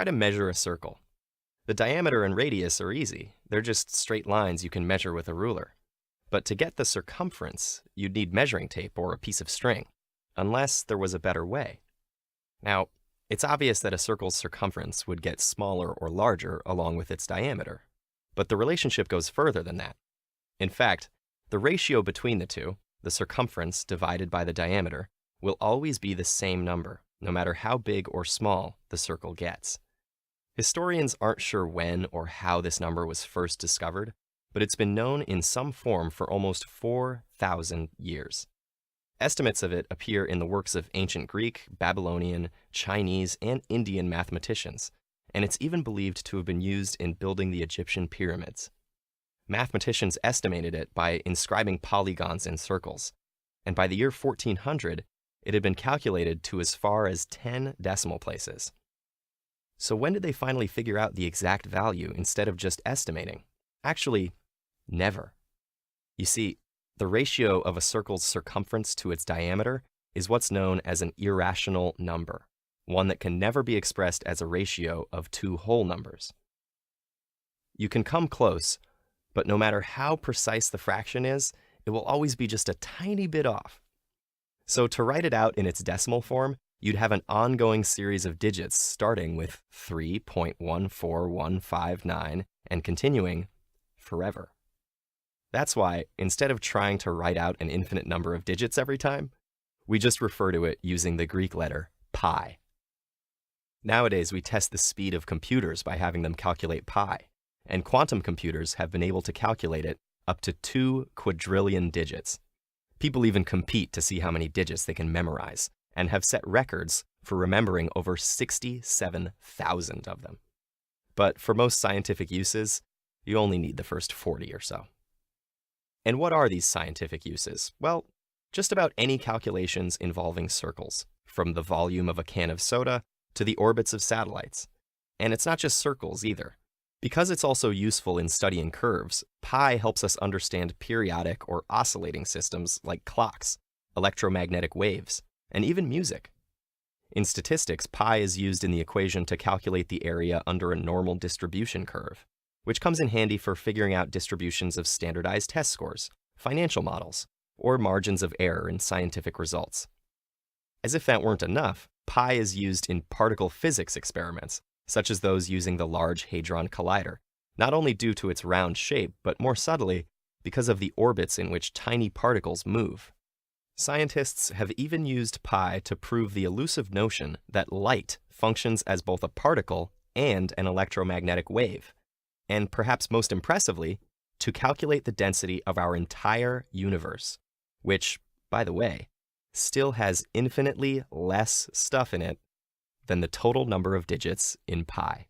try to measure a circle. The diameter and radius are easy. They're just straight lines you can measure with a ruler. But to get the circumference, you'd need measuring tape or a piece of string, unless there was a better way. Now, it's obvious that a circle's circumference would get smaller or larger along with its diameter. But the relationship goes further than that. In fact, the ratio between the two, the circumference divided by the diameter, will always be the same number, no matter how big or small the circle gets. Historians aren't sure when or how this number was first discovered, but it's been known in some form for almost 4,000 years. Estimates of it appear in the works of ancient Greek, Babylonian, Chinese, and Indian mathematicians, and it's even believed to have been used in building the Egyptian pyramids. Mathematicians estimated it by inscribing polygons in circles, and by the year 1400, it had been calculated to as far as 10 decimal places. So when did they finally figure out the exact value instead of just estimating? Actually, never. You see, the ratio of a circle's circumference to its diameter is what's known as an irrational number, one that can never be expressed as a ratio of two whole numbers. You can come close, but no matter how precise the fraction is, it will always be just a tiny bit off. So to write it out in its decimal form, you'd have an ongoing series of digits starting with 3.14159 and continuing forever. That's why, instead of trying to write out an infinite number of digits every time, we just refer to it using the Greek letter pi. Nowadays, we test the speed of computers by having them calculate pi, and quantum computers have been able to calculate it up to 2 quadrillion digits. People even compete to see how many digits they can memorize, and have set records for remembering over 67,000 of them. But for most scientific uses, you only need the first 40 or so. And what are these scientific uses? Well, just about any calculations involving circles, from the volume of a can of soda to the orbits of satellites. And it's not just circles either. Because it's also useful in studying curves, pi helps us understand periodic or oscillating systems like clocks, electromagnetic waves, and even music. In statistics, pi is used in the equation to calculate the area under a normal distribution curve, which comes in handy for figuring out distributions of standardized test scores, financial models, or margins of error in scientific results. As if that weren't enough, pi is used in particle physics experiments, such as those using the Large Hadron Collider, not only due to its round shape, but more subtly, because of the orbits in which tiny particles move. Scientists have even used pi to prove the elusive notion that light functions as both a particle and an electromagnetic wave, and perhaps most impressively, to calculate the density of our entire universe, which, by the way, still has infinitely less stuff in it than the total number of digits in pi.